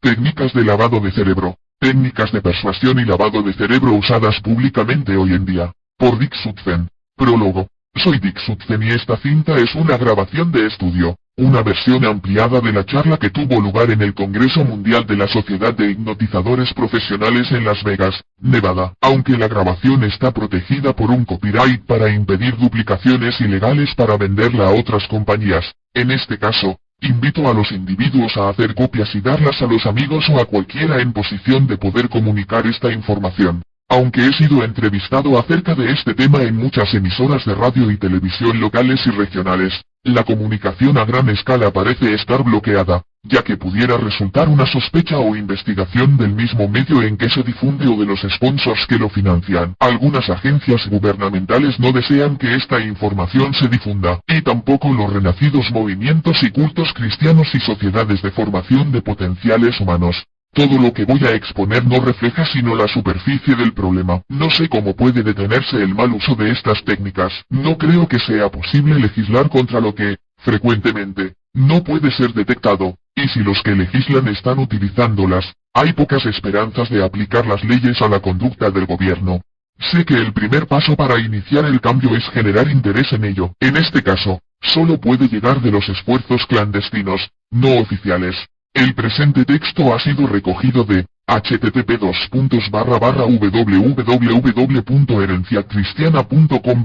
Técnicas de lavado de cerebro. Técnicas de persuasión y lavado de cerebro usadas públicamente hoy en día. Por Dick Sutphen. Prólogo. Soy Dick Sutphen y esta cinta es una grabación de estudio, una versión ampliada de la charla que tuvo lugar en el Congreso Mundial de la Sociedad de Hipnotizadores Profesionales en Las Vegas, Nevada. Aunque la grabación está protegida por un copyright para impedir duplicaciones ilegales para venderla a otras compañías, en este caso, invito a los individuos a hacer copias y darlas a los amigos o a cualquiera en posición de poder comunicar esta información. Aunque he sido entrevistado acerca de este tema en muchas emisoras de radio y televisión locales y regionales, la comunicación a gran escala parece estar bloqueada, ya que pudiera resultar una sospecha o investigación del mismo medio en que se difunde o de los sponsors que lo financian. Algunas agencias gubernamentales no desean que esta información se difunda, y tampoco los renacidos movimientos y cultos cristianos y sociedades de formación de potenciales humanos. Todo lo que voy a exponer no refleja sino la superficie del problema. No sé cómo puede detenerse el mal uso de estas técnicas. No creo que sea posible legislar contra lo que, frecuentemente, no puede ser detectado, y si los que legislan están utilizándolas, hay pocas esperanzas de aplicar las leyes a la conducta del gobierno. Sé que el primer paso para iniciar el cambio es generar interés en ello. En este caso, solo puede llegar de los esfuerzos clandestinos, no oficiales. El presente texto ha sido recogido de http://www.herenciacristiana.com/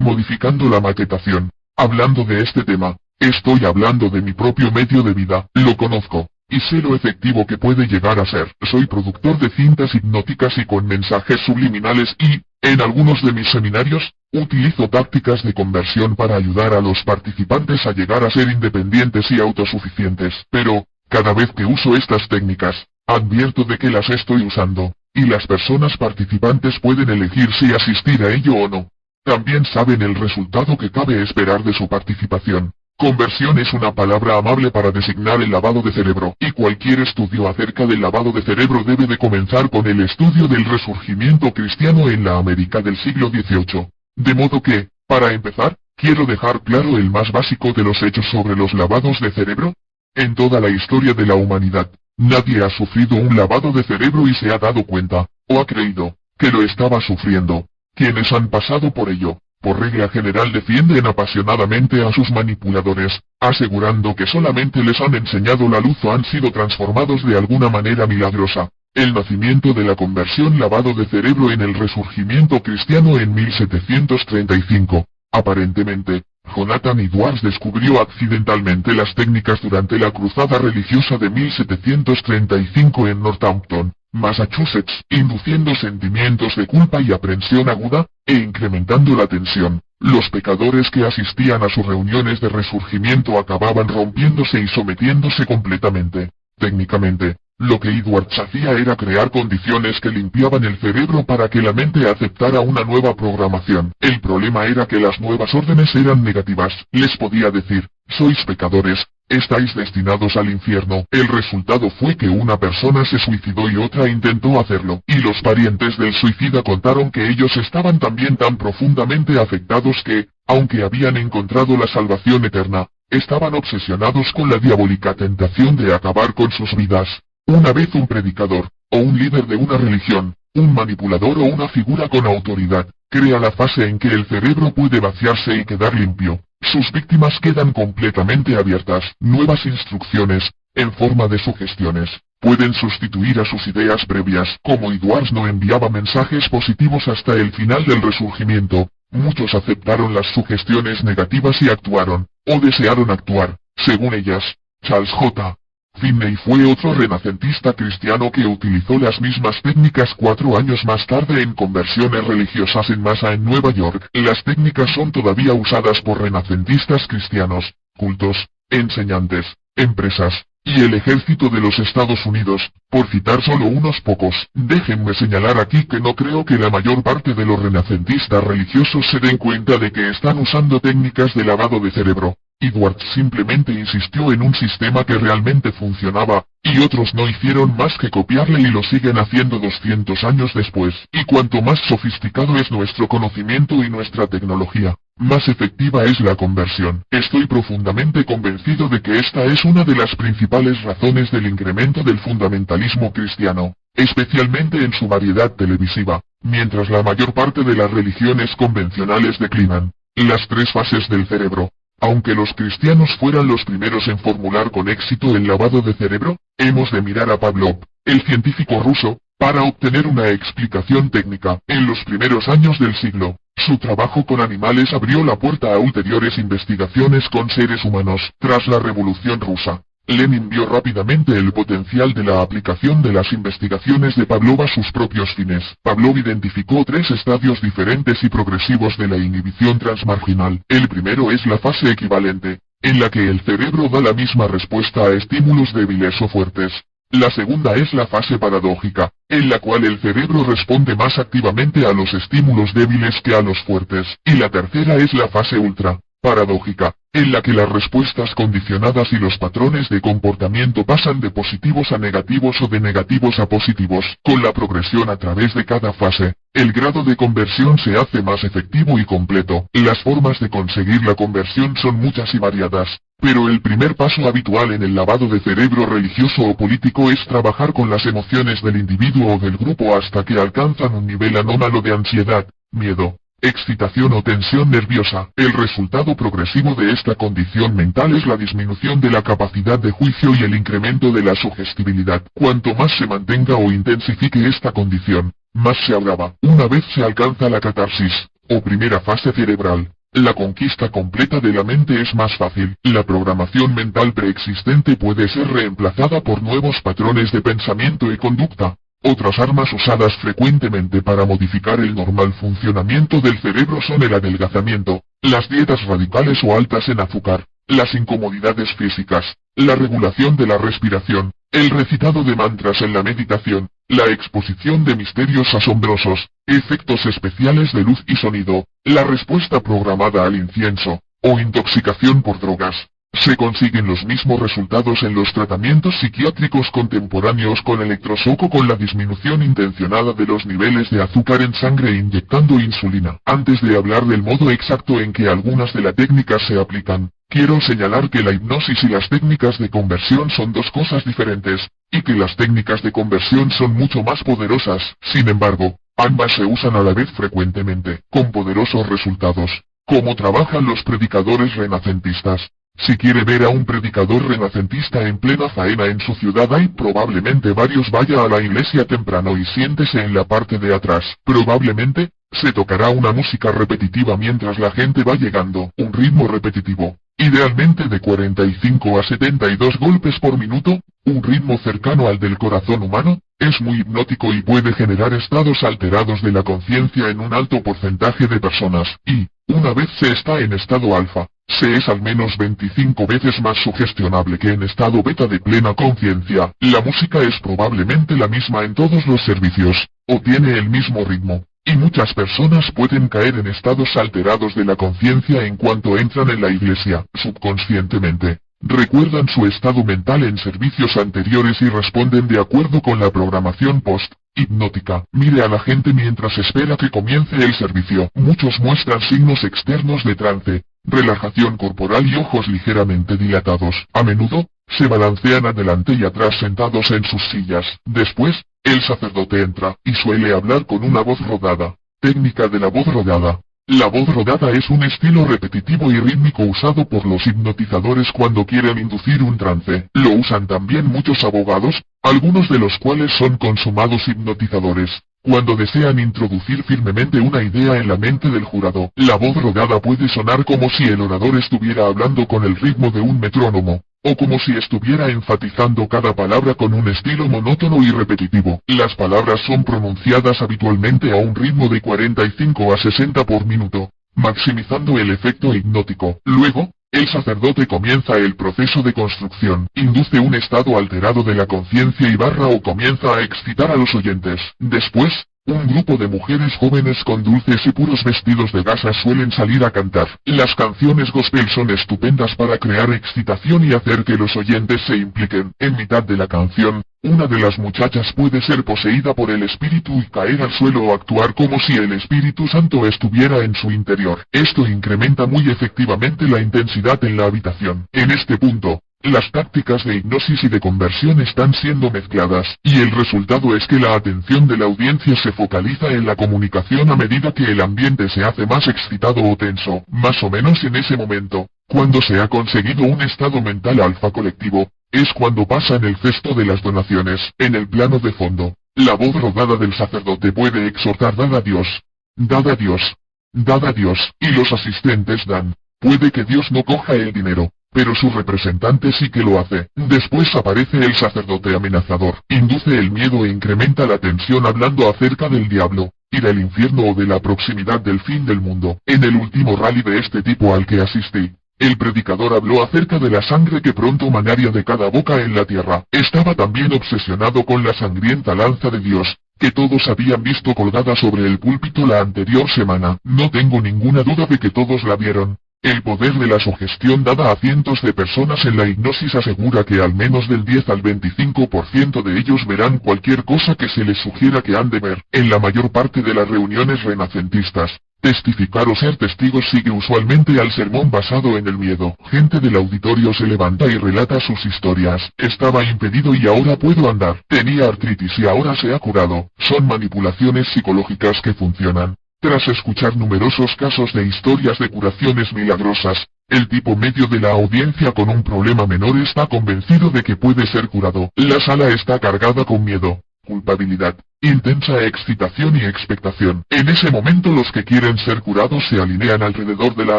modificando la maquetación. Hablando de este tema, estoy hablando de mi propio medio de vida, lo conozco, y sé lo efectivo que puede llegar a ser. Soy productor de cintas hipnóticas y con mensajes subliminales y, en algunos de mis seminarios, utilizo tácticas de conversión para ayudar a los participantes a llegar a ser independientes y autosuficientes. Pero, cada vez que uso estas técnicas, advierto de que las estoy usando, y las personas participantes pueden elegir si asistir a ello o no. También saben el resultado que cabe esperar de su participación. Conversión es una palabra amable para designar el lavado de cerebro, y cualquier estudio acerca del lavado de cerebro debe de comenzar con el estudio del resurgimiento cristiano en la América del siglo XVIII. De modo que, para empezar, quiero dejar claro el más básico de los hechos sobre los lavados de cerebro. En toda la historia de la humanidad, nadie ha sufrido un lavado de cerebro y se ha dado cuenta, o ha creído, que lo estaba sufriendo. Quienes han pasado por ello, por regla general defienden apasionadamente a sus manipuladores, asegurando que solamente les han enseñado la luz o han sido transformados de alguna manera milagrosa. El nacimiento de la conversión lavado de cerebro en el resurgimiento cristiano en 1735, aparentemente, Jonathan Edwards descubrió accidentalmente las técnicas durante la cruzada religiosa de 1735 en Northampton, Massachusetts, induciendo sentimientos de culpa y aprensión aguda, e incrementando la tensión. Los pecadores que asistían a sus reuniones de resurgimiento acababan rompiéndose y sometiéndose completamente. Técnicamente, lo que Edwards hacía era crear condiciones que limpiaban el cerebro para que la mente aceptara una nueva programación. El problema era que las nuevas órdenes eran negativas. Les podía decir, sois pecadores, estáis destinados al infierno. El resultado fue que una persona se suicidó y otra intentó hacerlo, y los parientes del suicida contaron que ellos estaban también tan profundamente afectados que, aunque habían encontrado la salvación eterna, estaban obsesionados con la diabólica tentación de acabar con sus vidas. Una vez un predicador, o un líder de una religión, un manipulador o una figura con autoridad, crea la fase en que el cerebro puede vaciarse y quedar limpio, sus víctimas quedan completamente abiertas. Nuevas instrucciones, en forma de sugestiones, pueden sustituir a sus ideas previas. Como Edwards no enviaba mensajes positivos hasta el final del resurgimiento, muchos aceptaron las sugestiones negativas y actuaron, o desearon actuar, según ellas. Charles J. Finney fue otro renacentista cristiano que utilizó las mismas técnicas 4 años más tarde en conversiones religiosas en masa en Nueva York. Las técnicas son todavía usadas por renacentistas cristianos, cultos, enseñantes, empresas, y el ejército de los Estados Unidos, por citar solo unos pocos. Déjenme señalar aquí que no creo que la mayor parte de los renacentistas religiosos se den cuenta de que están usando técnicas de lavado de cerebro. Edwards simplemente insistió en un sistema que realmente funcionaba, y otros no hicieron más que copiarle y lo siguen haciendo 200 años después. Y cuanto más sofisticado es nuestro conocimiento y nuestra tecnología, más efectiva es la conversión. Estoy profundamente convencido de que esta es una de las principales razones del incremento del fundamentalismo cristiano, especialmente en su variedad televisiva, mientras la mayor parte de las religiones convencionales declinan. Las tres fases del cerebro. Aunque los cristianos fueran los primeros en formular con éxito el lavado de cerebro, hemos de mirar a Pavlov, el científico ruso, para obtener una explicación técnica. En los primeros años del siglo, su trabajo con animales abrió la puerta a ulteriores investigaciones con seres humanos. Tras la Revolución Rusa, Lenin vio rápidamente el potencial de la aplicación de las investigaciones de Pavlov a sus propios fines. Pavlov identificó tres estadios diferentes y progresivos de la inhibición transmarginal. El primero es la fase equivalente, en la que el cerebro da la misma respuesta a estímulos débiles o fuertes. La segunda es la fase paradójica, en la cual el cerebro responde más activamente a los estímulos débiles que a los fuertes. Y la tercera es la fase ultra paradójica, en la que las respuestas condicionadas y los patrones de comportamiento pasan de positivos a negativos o de negativos a positivos. Con la progresión a través de cada fase, el grado de conversión se hace más efectivo y completo. Las formas de conseguir la conversión son muchas y variadas, pero el primer paso habitual en el lavado de cerebro religioso o político es trabajar con las emociones del individuo o del grupo hasta que alcanzan un nivel anómalo de ansiedad, miedo, excitación o tensión nerviosa. El resultado progresivo de esta condición mental es la disminución de la capacidad de juicio y el incremento de la sugestibilidad. Cuanto más se mantenga o intensifique esta condición, más se agrava. Una vez se alcanza la catarsis, o primera fase cerebral, la conquista completa de la mente es más fácil. La programación mental preexistente puede ser reemplazada por nuevos patrones de pensamiento y conducta. Otras armas usadas frecuentemente para modificar el normal funcionamiento del cerebro son el adelgazamiento, las dietas radicales o altas en azúcar, las incomodidades físicas, la regulación de la respiración, el recitado de mantras en la meditación, la exposición de misterios asombrosos, efectos especiales de luz y sonido, la respuesta programada al incienso, o intoxicación por drogas. Se consiguen los mismos resultados en los tratamientos psiquiátricos contemporáneos con electroshock o con la disminución intencionada de los niveles de azúcar en sangre inyectando insulina. Antes de hablar del modo exacto en que algunas de las técnicas se aplican, quiero señalar que la hipnosis y las técnicas de conversión son dos cosas diferentes, y que las técnicas de conversión son mucho más poderosas. Sin embargo, ambas se usan a la vez frecuentemente, con poderosos resultados. ¿Cómo trabajan los predicadores renacentistas? Si quiere ver a un predicador renacentista en plena faena en su ciudad, hay probablemente varios. Vaya a la iglesia temprano y siéntese en la parte de atrás. Probablemente, se tocará una música repetitiva mientras la gente va llegando, un ritmo repetitivo, idealmente de 45 a 72 golpes por minuto, un ritmo cercano al del corazón humano. Es muy hipnótico y puede generar estados alterados de la conciencia en un alto porcentaje de personas, y, una vez se está en estado alfa, se es al menos 25 veces más sugestionable que en estado beta de plena conciencia. La música es probablemente la misma en todos los servicios, o tiene el mismo ritmo, y muchas personas pueden caer en estados alterados de la conciencia en cuanto entran en la iglesia. Subconscientemente, recuerdan su estado mental en servicios anteriores y responden de acuerdo con la programación post-hipnótica. Mire a la gente mientras espera que comience el servicio. Muchos muestran signos externos de trance, relajación corporal y ojos ligeramente dilatados. A menudo, se balancean adelante y atrás sentados en sus sillas. Después, el sacerdote entra, y suele hablar con una voz rodada. Técnica de la voz rodada. La voz rodada es un estilo repetitivo y rítmico usado por los hipnotizadores cuando quieren inducir un trance. Lo usan también muchos abogados, algunos de los cuales son consumados hipnotizadores, cuando desean introducir firmemente una idea en la mente del jurado. La voz rodada puede sonar como si el orador estuviera hablando con el ritmo de un metrónomo, o como si estuviera enfatizando cada palabra con un estilo monótono y repetitivo. Las palabras son pronunciadas habitualmente a un ritmo de 45 a 60 por minuto, maximizando el efecto hipnótico. Luego, el sacerdote comienza el proceso de construcción, induce un estado alterado de la conciencia y o comienza a excitar a los oyentes. Después, Un grupo de mujeres jóvenes con dulces y puros vestidos de gasa suelen salir a cantar. Las canciones gospel son estupendas para crear excitación y hacer que los oyentes se impliquen. En mitad de la canción, una de las muchachas puede ser poseída por el espíritu y caer al suelo o actuar como si el Espíritu Santo estuviera en su interior. Esto incrementa muy efectivamente la intensidad en la habitación. En este punto, las tácticas de hipnosis y de conversión están siendo mezcladas, y el resultado es que la atención de la audiencia se focaliza en la comunicación a medida que el ambiente se hace más excitado o tenso. Más o menos en ese momento, cuando se ha conseguido un estado mental alfa colectivo, es cuando pasa en el cesto de las donaciones. En el plano de fondo, la voz rodada del sacerdote puede exhortar: dad a Dios, dad a Dios, dad a Dios, y los asistentes dan. Puede que Dios no coja el dinero, pero su representante sí que lo hace. Después aparece el sacerdote amenazador, induce el miedo e incrementa la tensión hablando acerca del diablo, y del infierno o de la proximidad del fin del mundo. En el último rally de este tipo al que asistí, el predicador habló acerca de la sangre que pronto manaría de cada boca en la tierra. Estaba también obsesionado con la sangrienta lanza de Dios, que todos habían visto colgada sobre el púlpito la anterior semana. No tengo ninguna duda de que todos la vieron. El poder de la sugestión dada a cientos de personas en la hipnosis asegura que al menos del 10 al 25% de ellos verán cualquier cosa que se les sugiera que han de ver. En la mayor parte de las reuniones renacentistas, testificar o ser testigos sigue usualmente al sermón basado en el miedo. Gente del auditorio se levanta y relata sus historias. Estaba impedido y ahora puedo andar. Tenía artritis y ahora se ha curado. Son manipulaciones psicológicas que funcionan. Tras escuchar numerosos casos de historias de curaciones milagrosas, el tipo medio de la audiencia con un problema menor está convencido de que puede ser curado. La sala está cargada con miedo, culpabilidad, intensa excitación y expectación. En ese momento los que quieren ser curados se alinean alrededor de la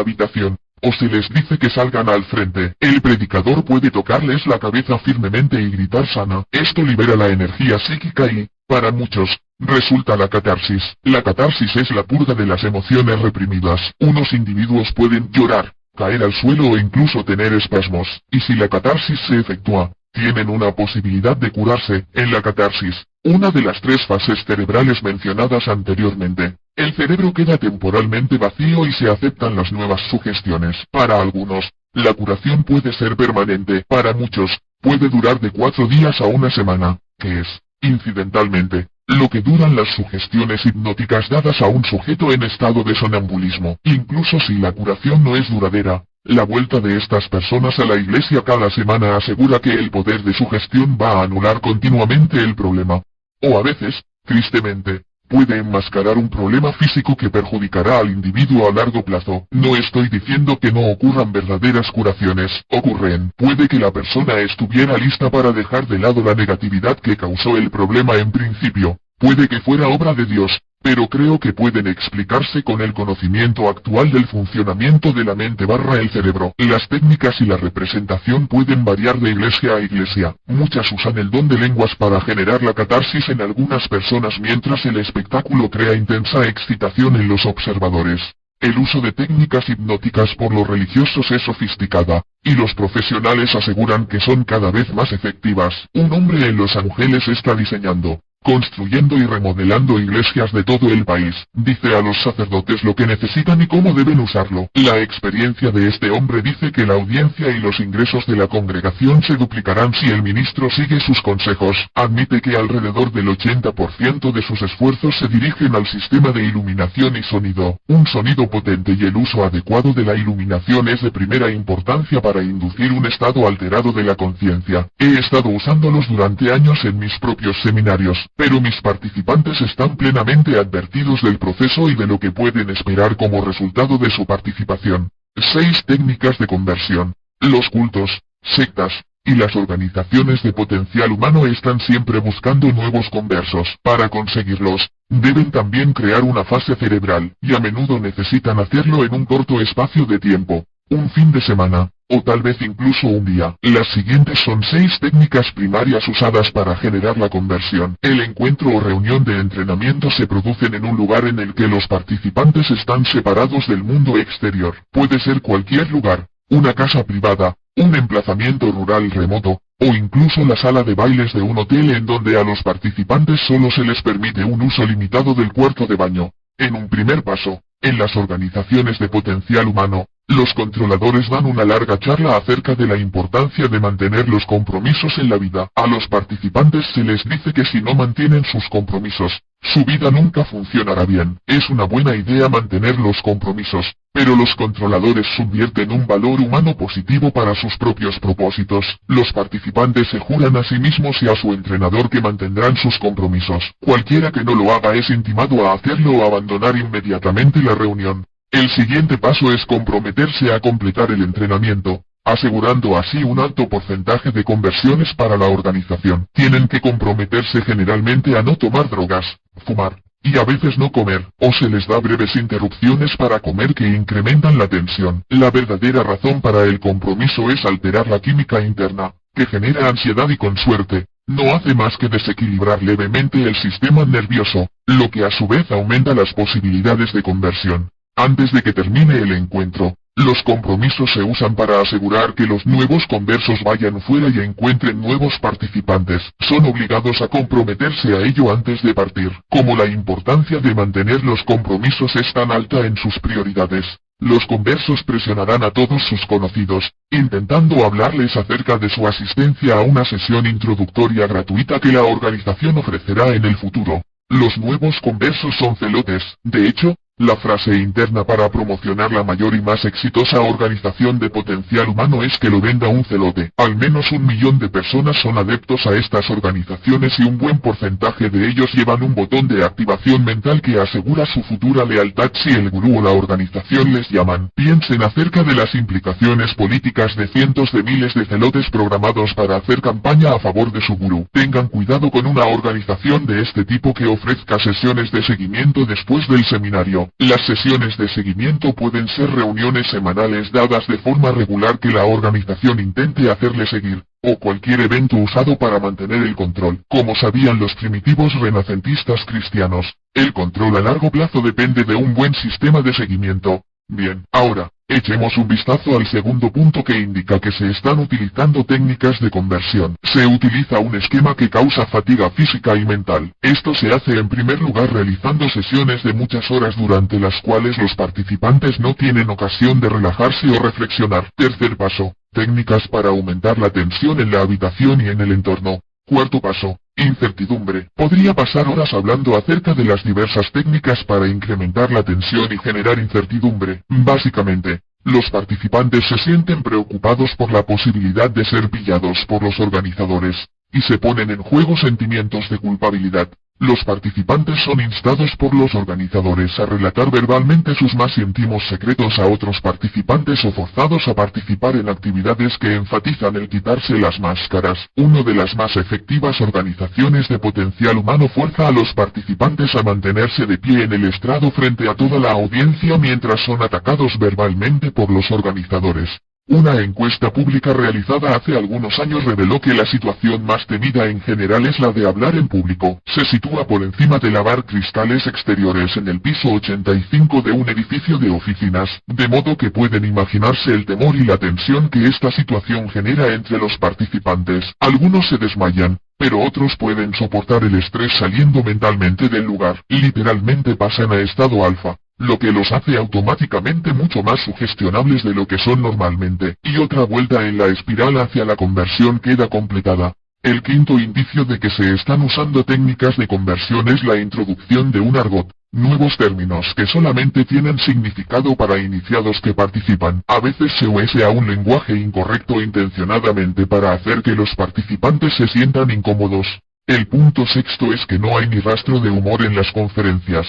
habitación, o se les dice que salgan al frente. El predicador puede tocarles la cabeza firmemente y gritar: sana. Esto libera la energía psíquica y, para muchos, resulta la catarsis. La catarsis es la purga de las emociones reprimidas. Unos individuos pueden llorar, caer al suelo o incluso tener espasmos, y si la catarsis se efectúa, tienen una posibilidad de curarse. En la catarsis, una de las 3 fases cerebrales mencionadas anteriormente, el cerebro queda temporalmente vacío y se aceptan las nuevas sugestiones. Para algunos, la curación puede ser permanente. Para muchos, puede durar de 4 días a una semana, que es, incidentalmente, lo que duran las sugestiones hipnóticas dadas a un sujeto en estado de sonambulismo. Incluso si la curación no es duradera, la vuelta de estas personas a la iglesia cada semana asegura que el poder de sugestión va a anular continuamente el problema. O a veces, tristemente, puede enmascarar un problema físico que perjudicará al individuo a largo plazo. No estoy diciendo que no ocurran verdaderas curaciones. Ocurren. Puede que la persona estuviera lista para dejar de lado la negatividad que causó el problema en principio. Puede que fuera obra de Dios, pero creo que pueden explicarse con el conocimiento actual del funcionamiento de la mente / el cerebro. Las técnicas y la representación pueden variar de iglesia a iglesia. Muchas usan el don de lenguas para generar la catarsis en algunas personas mientras el espectáculo crea intensa excitación en los observadores. El uso de técnicas hipnóticas por los religiosos es sofisticada, y los profesionales aseguran que son cada vez más efectivas. Un hombre en Los Ángeles está diseñando, construyendo y remodelando iglesias de todo el país. Dice a los sacerdotes lo que necesitan y cómo deben usarlo. La experiencia de este hombre dice que la audiencia y los ingresos de la congregación se duplicarán si el ministro sigue sus consejos. Admite que alrededor del 80% de sus esfuerzos se dirigen al sistema de iluminación y sonido. Un sonido potente y el uso adecuado de la iluminación es de primera importancia para inducir un estado alterado de la conciencia. He estado usándolos durante años en mis propios seminarios, pero mis participantes están plenamente advertidos del proceso y de lo que pueden esperar como resultado de su participación. 6 técnicas de conversión. Los cultos, sectas, y las organizaciones de potencial humano están siempre buscando nuevos conversos. Para conseguirlos, deben también crear una fase cerebral, y a menudo necesitan hacerlo en un corto espacio de tiempo, un fin de semana, o tal vez incluso un día. Las siguientes son 6 técnicas primarias usadas para generar la conversión. El encuentro o reunión de entrenamiento se producen en un lugar en el que los participantes están separados del mundo exterior. Puede ser cualquier lugar, una casa privada, un emplazamiento rural remoto, o incluso la sala de bailes de un hotel en donde a los participantes solo se les permite un uso limitado del cuarto de baño. En un primer paso, en las organizaciones de potencial humano, los controladores dan una larga charla acerca de la importancia de mantener los compromisos en la vida. A los participantes se les dice que si no mantienen sus compromisos, su vida nunca funcionará bien. Es una buena idea mantener los compromisos, pero los controladores subvierten un valor humano positivo para sus propios propósitos. Los participantes se juran a sí mismos y a su entrenador que mantendrán sus compromisos. Cualquiera que no lo haga es intimado a hacerlo o abandonar inmediatamente la reunión. El siguiente paso es comprometerse a completar el entrenamiento, asegurando así un alto porcentaje de conversiones para la organización. Tienen que comprometerse generalmente a no tomar drogas, fumar, y a veces no comer, o se les da breves interrupciones para comer que incrementan la tensión. La verdadera razón para el compromiso es alterar la química interna, que genera ansiedad y con suerte, no hace más que desequilibrar levemente el sistema nervioso, lo que a su vez aumenta las posibilidades de conversión. Antes de que termine el encuentro, los compromisos se usan para asegurar que los nuevos conversos vayan fuera y encuentren nuevos participantes. Son obligados a comprometerse a ello antes de partir. Como la importancia de mantener los compromisos es tan alta en sus prioridades, los conversos presionarán a todos sus conocidos, intentando hablarles acerca de su asistencia a una sesión introductoria gratuita que la organización ofrecerá en el futuro. Los nuevos conversos son celotes. De hecho, la frase interna para promocionar la mayor y más exitosa organización de potencial humano es que lo venda un celote. Al menos 1 millón de personas son adeptos a estas organizaciones y un buen porcentaje de ellos llevan un botón de activación mental que asegura su futura lealtad si el gurú o la organización les llaman. Piensen acerca de las implicaciones políticas de cientos de miles de celotes programados para hacer campaña a favor de su gurú. Tengan cuidado con una organización de este tipo que ofrezca sesiones de seguimiento después del seminario. Las sesiones de seguimiento pueden ser reuniones semanales dadas de forma regular que la organización intente hacerle seguir, o cualquier evento usado para mantener el control. Como sabían los primitivos renacentistas cristianos, el control a largo plazo depende de un buen sistema de seguimiento. Bien, ahora, echemos un vistazo al segundo punto que indica que se están utilizando técnicas de conversión. Se utiliza un esquema que causa fatiga física y mental. Esto se hace en primer lugar realizando sesiones de muchas horas durante las cuales los participantes no tienen ocasión de relajarse o reflexionar. Tercer paso, técnicas para aumentar la tensión en la habitación y en el entorno. Cuarto paso, incertidumbre. Podría pasar horas hablando acerca de las diversas técnicas para incrementar la tensión y generar incertidumbre. Básicamente, los participantes se sienten preocupados por la posibilidad de ser pillados por los organizadores, y se ponen en juego sentimientos de culpabilidad. Los participantes son instados por los organizadores a relatar verbalmente sus más íntimos secretos a otros participantes o forzados a participar en actividades que enfatizan el quitarse las máscaras. Una de las más efectivas organizaciones de potencial humano fuerza a los participantes a mantenerse de pie en el estrado frente a toda la audiencia mientras son atacados verbalmente por los organizadores. Una encuesta pública realizada hace algunos años reveló que la situación más temida en general es la de hablar en público. Se sitúa por encima de lavar cristales exteriores en el piso 85 de un edificio de oficinas, de modo que pueden imaginarse el temor y la tensión que esta situación genera entre los participantes. Algunos se desmayan, pero otros pueden soportar el estrés saliendo mentalmente del lugar. Literalmente pasan a estado alfa, lo que los hace automáticamente mucho más sugestionables de lo que son normalmente, y otra vuelta en la espiral hacia la conversión queda completada. El quinto indicio de que se están usando técnicas de conversión es la introducción de un argot, nuevos términos que solamente tienen significado para iniciados que participan. A veces se usa un lenguaje incorrecto intencionadamente para hacer que los participantes se sientan incómodos. El punto sexto es que no hay ni rastro de humor en las conferencias,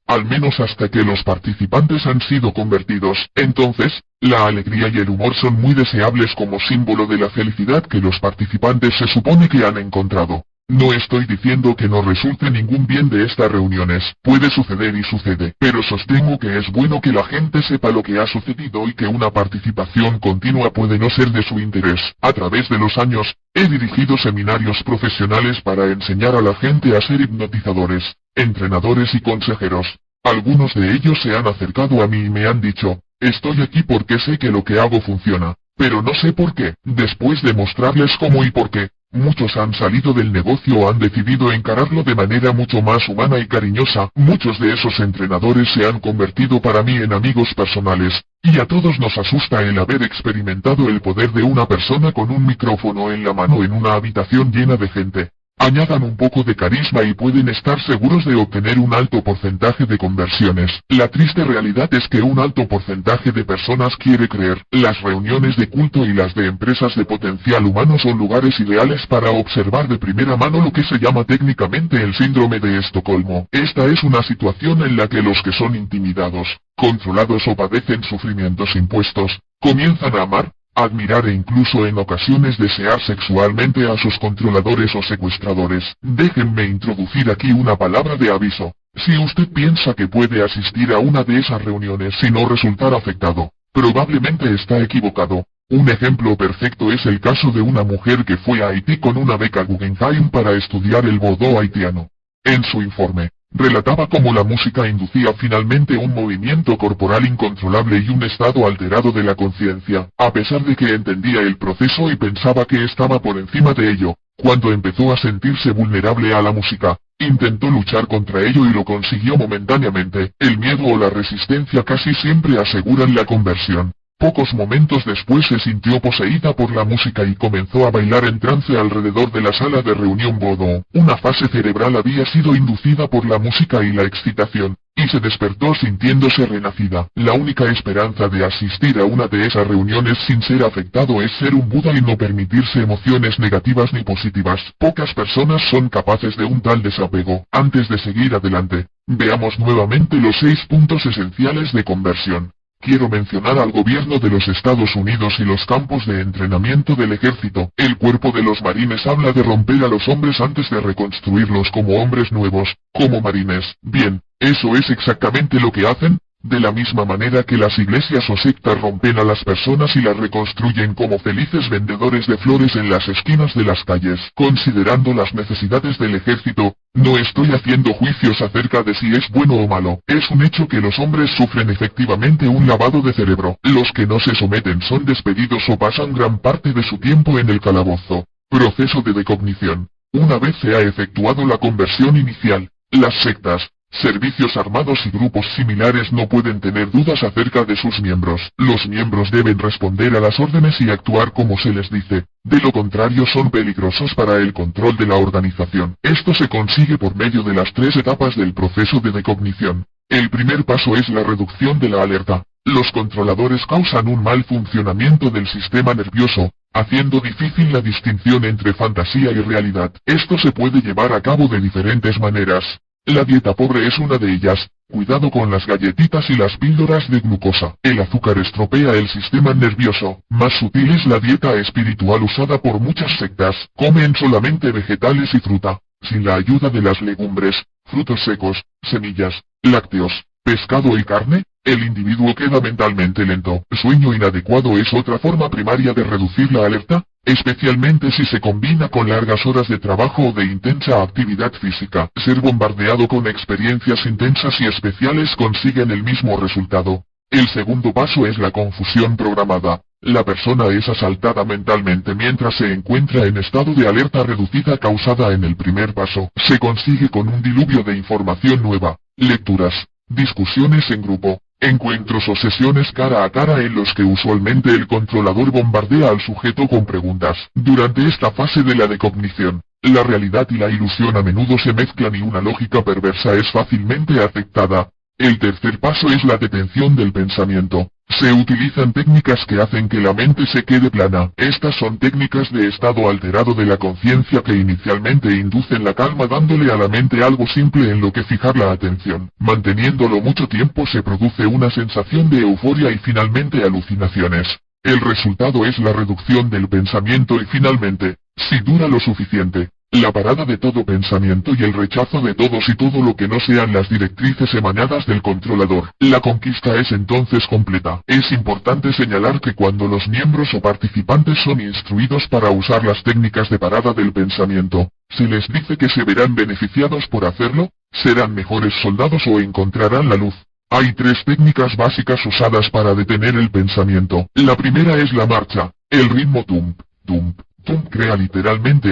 al menos hasta que los participantes han sido convertidos. Entonces, la alegría y el humor son muy deseables como símbolo de la felicidad que los participantes se supone que han encontrado. No estoy diciendo que no resulte ningún bien de estas reuniones, puede suceder y sucede, pero sostengo que es bueno que la gente sepa lo que ha sucedido y que una participación continua puede no ser de su interés. A través de los años, he dirigido seminarios profesionales para enseñar a la gente a ser hipnotizadores, entrenadores y consejeros. Algunos de ellos se han acercado a mí y me han dicho, estoy aquí porque sé que lo que hago funciona. Pero no sé por qué, después de mostrarles cómo y por qué, muchos han salido del negocio o han decidido encararlo de manera mucho más humana y cariñosa. Muchos de esos entrenadores se han convertido para mí en amigos personales, y a todos nos asusta el haber experimentado el poder de una persona con un micrófono en la mano en una habitación llena de gente. Añadan un poco de carisma y pueden estar seguros de obtener un alto porcentaje de conversiones. La triste realidad es que un alto porcentaje de personas quiere creer. Las reuniones de culto y las de empresas de potencial humano son lugares ideales para observar de primera mano lo que se llama técnicamente el síndrome de Estocolmo. Esta es una situación en la que los que son intimidados, controlados o padecen sufrimientos impuestos, comienzan a amar, admirar e incluso en ocasiones desear sexualmente a sus controladores o secuestradores. Déjenme introducir aquí una palabra de aviso. Si usted piensa que puede asistir a una de esas reuniones sin no resultar afectado, probablemente está equivocado. Un ejemplo perfecto es el caso de una mujer que fue a Haití con una beca Guggenheim para estudiar el vodou haitiano. En su informe, relataba cómo la música inducía finalmente un movimiento corporal incontrolable y un estado alterado de la conciencia, a pesar de que entendía el proceso y pensaba que estaba por encima de ello. Cuando empezó a sentirse vulnerable a la música, intentó luchar contra ello y lo consiguió momentáneamente. El miedo o la resistencia casi siempre aseguran la conversión. Pocos momentos después se sintió poseída por la música y comenzó a bailar en trance alrededor de la sala de reunión vodou. Una fase cerebral había sido inducida por la música y la excitación, y se despertó sintiéndose renacida. La única esperanza de asistir a una de esas reuniones sin ser afectado es ser un Buda y no permitirse emociones negativas ni positivas. Pocas personas son capaces de un tal desapego. Antes de seguir adelante, veamos nuevamente los 6 puntos esenciales de conversión. Quiero mencionar al gobierno de los Estados Unidos y los campos de entrenamiento del ejército. El cuerpo de los marines habla de romper a los hombres antes de reconstruirlos como hombres nuevos, como marines. Bien, eso es exactamente lo que hacen. De la misma manera que las iglesias o sectas rompen a las personas y las reconstruyen como felices vendedores de flores en las esquinas de las calles. Considerando las necesidades del ejército, no estoy haciendo juicios acerca de si es bueno o malo. Es un hecho que los hombres sufren efectivamente un lavado de cerebro. Los que no se someten son despedidos o pasan gran parte de su tiempo en el calabozo. Proceso de decognición. Una vez se ha efectuado la conversión inicial, las sectas, servicios armados y grupos similares no pueden tener dudas acerca de sus miembros. Los miembros deben responder a las órdenes y actuar como se les dice. De lo contrario son peligrosos para el control de la organización. Esto se consigue por medio de las 3 etapas del proceso de decognición. El primer paso es la reducción de la alerta. Los controladores causan un mal funcionamiento del sistema nervioso, haciendo difícil la distinción entre fantasía y realidad. Esto se puede llevar a cabo de diferentes maneras. La dieta pobre es una de ellas. Cuidado con las galletitas y las píldoras de glucosa. El azúcar estropea el sistema nervioso. Más sutil es la dieta espiritual usada por muchas sectas. Comen solamente vegetales y fruta, sin la ayuda de las legumbres, frutos secos, semillas, lácteos, pescado y carne. El individuo queda mentalmente lento. Sueño inadecuado es otra forma primaria de reducir la alerta, especialmente si se combina con largas horas de trabajo o de intensa actividad física. Ser bombardeado con experiencias intensas y especiales consiguen el mismo resultado. El segundo paso es la confusión programada. La persona es asaltada mentalmente mientras se encuentra en estado de alerta reducida causada en el primer paso. Se consigue con un diluvio de información nueva, lecturas, discusiones en grupo, encuentros o sesiones cara a cara en los que usualmente el controlador bombardea al sujeto con preguntas. Durante esta fase de la decognición, la realidad y la ilusión a menudo se mezclan y una lógica perversa es fácilmente afectada. El tercer paso es la detención del pensamiento. Se utilizan técnicas que hacen que la mente se quede plana. Estas son técnicas de estado alterado de la conciencia que inicialmente inducen la calma dándole a la mente algo simple en lo que fijar la atención. Manteniéndolo mucho tiempo se produce una sensación de euforia y finalmente alucinaciones. El resultado es la reducción del pensamiento y finalmente, si dura lo suficiente, la parada de todo pensamiento y el rechazo de todos y todo lo que no sean las directrices emanadas del controlador. La conquista es entonces completa. Es importante señalar que cuando los miembros o participantes son instruidos para usar las técnicas de parada del pensamiento, se les dice que se verán beneficiados por hacerlo, serán mejores soldados o encontrarán la luz. Hay tres técnicas básicas usadas para detener el pensamiento. La primera es la marcha. El ritmo tump, tump, tump crea literalmente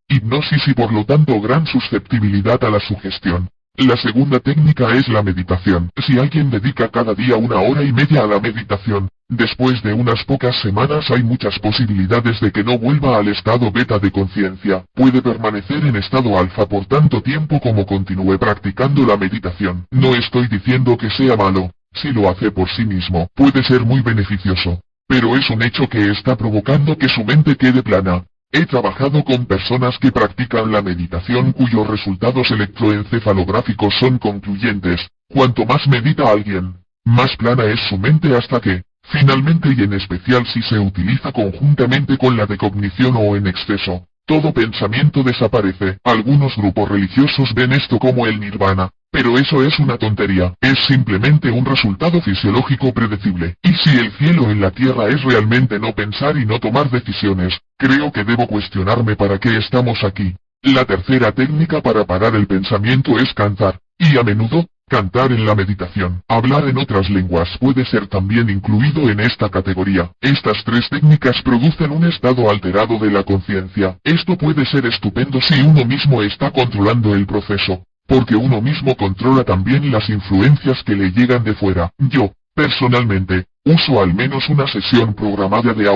hipnosis y por lo tanto gran susceptibilidad a la sugestión. La segunda técnica es la meditación. Si alguien dedica cada día 1 hora y media a la meditación, después de unas pocas semanas hay muchas posibilidades de que no vuelva al estado beta de conciencia. Puede permanecer en estado alfa por tanto tiempo como continúe practicando la meditación. No estoy diciendo que sea malo. Si lo hace por sí mismo, puede ser muy beneficioso. Pero es un hecho que está provocando que su mente quede plana. He trabajado con personas que practican la meditación cuyos resultados electroencefalográficos son concluyentes. Cuanto más medita alguien, más plana es su mente hasta que, finalmente y en especial si se utiliza conjuntamente con la decognición o en exceso, todo pensamiento desaparece. Algunos grupos religiosos ven esto como el nirvana. Pero eso es una tontería, es simplemente un resultado fisiológico predecible. Y si el cielo en la tierra es realmente no pensar y no tomar decisiones, creo que debo cuestionarme para qué estamos aquí. La tercera técnica para parar el pensamiento es cantar, y a menudo, cantar en la meditación. Hablar en otras lenguas puede ser también incluido en esta categoría. Estas tres técnicas producen un estado alterado de la conciencia. Esto puede ser estupendo si uno mismo está controlando el proceso. Porque uno mismo controla también las influencias que le llegan de fuera. Yo, personalmente, uso al menos una sesión programada de